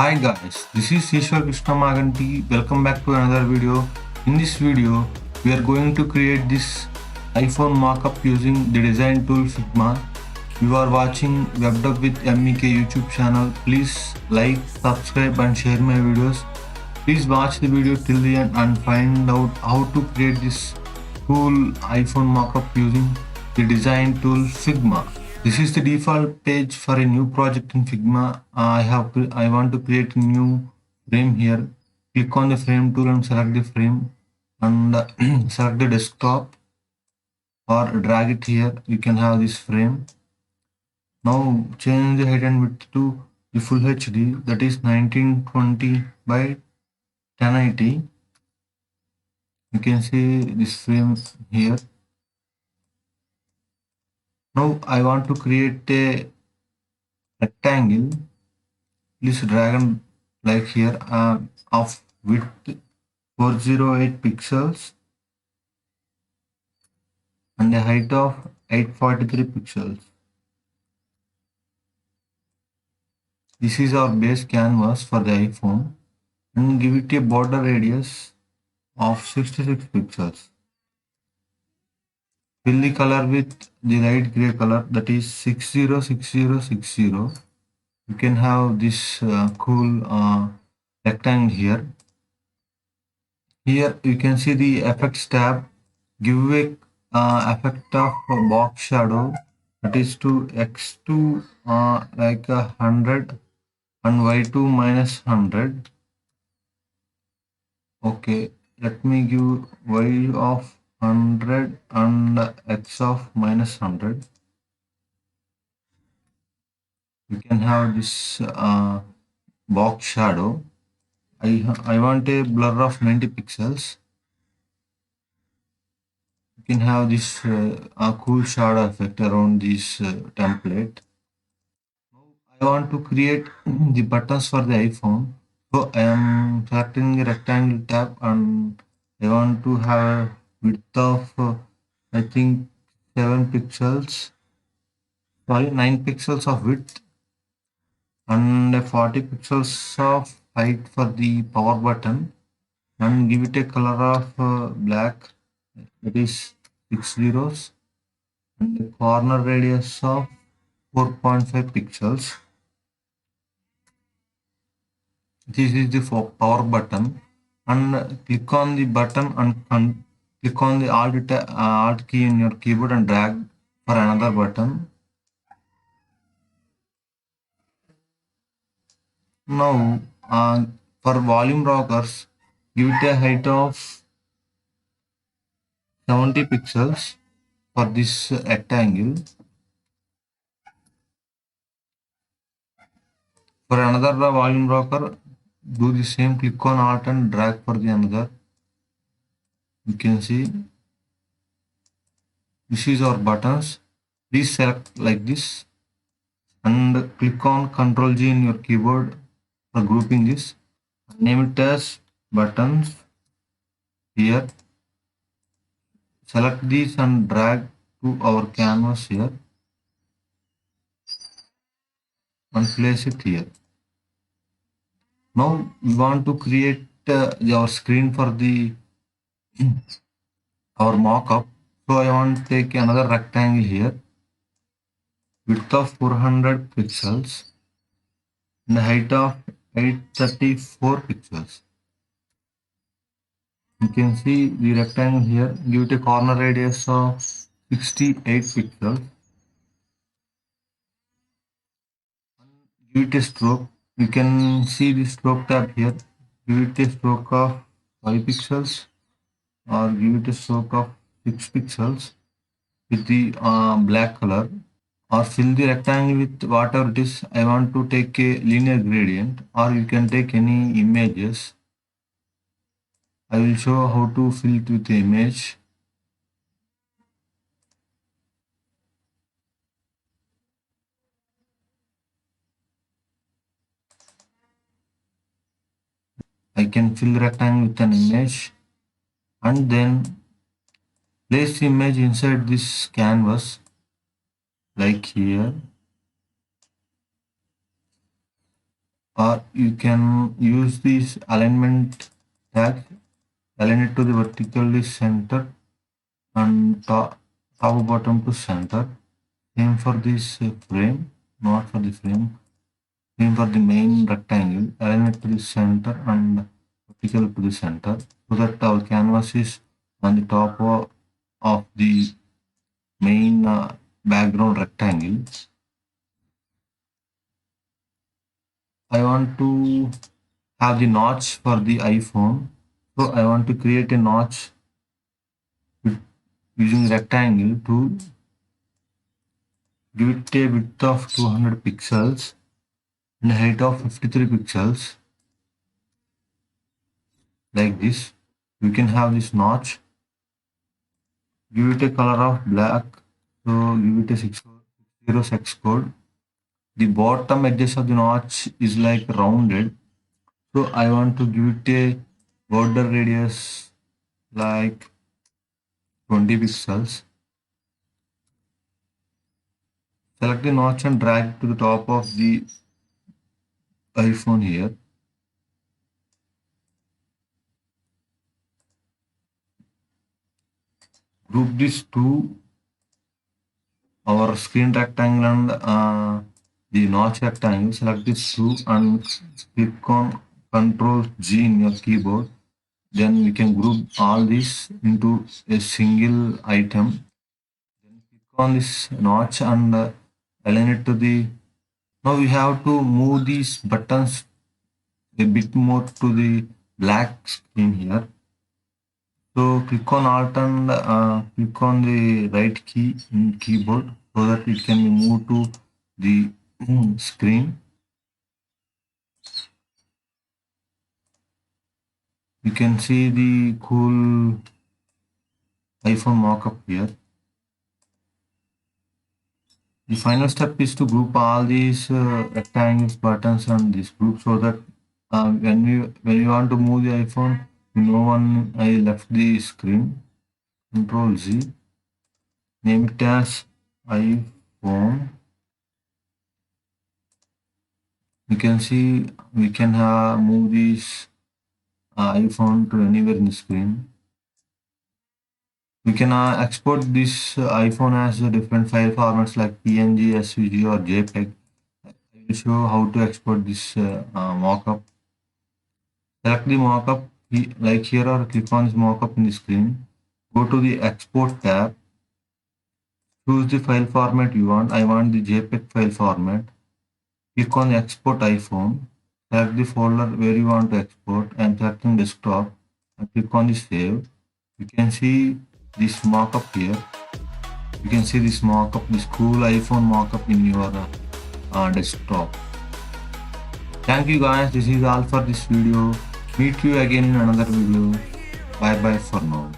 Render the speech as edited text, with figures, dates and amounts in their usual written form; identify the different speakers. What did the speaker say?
Speaker 1: Hi guys, this is Ishwar Krishna Maganti. Welcome back to another video. In this video, we are going to create this iPhone mockup using the design tool Figma. You are watching WebDev with MEK YouTube channel. Please like, subscribe and share my videos. Please watch the video till the end and find out how to create this cool iPhone mockup using the design tool Figma. This is the default page for a new project in Figma. I want to create a new frame here. Click on the frame tool and select the frame and select the desktop or drag it here. You can have this frame. Now change the height and width to the full HD, that is 1920 by 1080. You can see this frame here. Now I want to create a rectangle. Please drag and like here of width 408 pixels and a height of 843 pixels. This is our base canvas for the iPhone, and give it a border radius of 66 pixels. Fill the color with the light gray color, that is 606060. You can have this cool rectangle here. Here you can see the effects tab. Give a effect of box shadow, that is to x2 like 100 and y2 minus 100. Okay, let me give y of 100 and x of minus 100. You can have this box shadow. I want a blur of 90 pixels. You can have this cool shadow effect around this template. I want to create the buttons for the iPhone. So I am selecting the rectangle tab and I want to have a width of I think 7 pixels, sorry 9 pixels of width and 40 pixels of height for the power button, and give it a color of black, that is 6 zeros, and a corner radius of 4.5 pixels. This is the power button, and click on the button and click on the alt key in your keyboard and drag for another button. Now for volume rockers, give it a height of 70 pixels for this rectangle. For another volume rocker, do the same, click on alt and drag for the another. You can see this is our buttons. Please select like this and click on Ctrl G in your keyboard for grouping this. Name it as buttons here. Select these and drag to our canvas here and place it here. Now we want to create our screen for the our mockup. So I want to take another rectangle here, width of 400 pixels and height of 834 pixels. You can see the rectangle here. Give it a corner radius of 68 pixels. Give it a stroke. You can see the stroke tab here. Give it a stroke of 5 pixels or give it a stroke of 6 pixels with the black color, or fill the rectangle with whatever it is. I want to take a linear gradient, or you can take any images. I will show how to fill it with the image. I can fill the rectangle with an image and then place the image inside this canvas like here, or you can use this alignment tag, align it to the vertically center and top bottom to center. Same for this frame, not for the frame. Same for the main rectangle, align it to the center and vertical to the center so that our canvas is on the top of the main background rectangle. I want to have the notch for the iPhone. So I want to create a notch with, using rectangle to give it a width of 200 pixels and height of 53 pixels like this. You can have this notch. Give it a color of black. So give it a 606 code. The bottom edges of the notch is like rounded. So I want to give it a border radius like 20 pixels. Select the notch and drag it to the top of the iPhone here. Group these two, our screen rectangle and the notch rectangle. Select these two and click on Ctrl G in your keyboard. Then we can group all this into a single item. Then click on this notch and align it to the. Now we have to move these buttons a bit more to the black screen here. So click on Alt and click on the right key in keyboard so that it can be moved to the screen. You can see the cool iPhone mockup here. The final step is to group all these rectangles, buttons, and this group so that when you want to move the iPhone, no one I left the screen. Control Z. Name it as iPhone. You can see we can move this iPhone to anywhere in the screen. We can export this iPhone as different file formats like PNG, SVG, or JPEG. I will show how to export this mockup. Select the mockup like here or click on this mockup in the screen. Go to the export tab. Choose the file format you want. I want the JPEG file format. Click on export iPhone. Select the folder where you want to export and select on desktop and click on the save. You can see this mockup here. You can see this mockup, this cool iPhone mockup in your desktop. Thank you guys. This is all for this video. Meet you again in another video. Bye bye for now.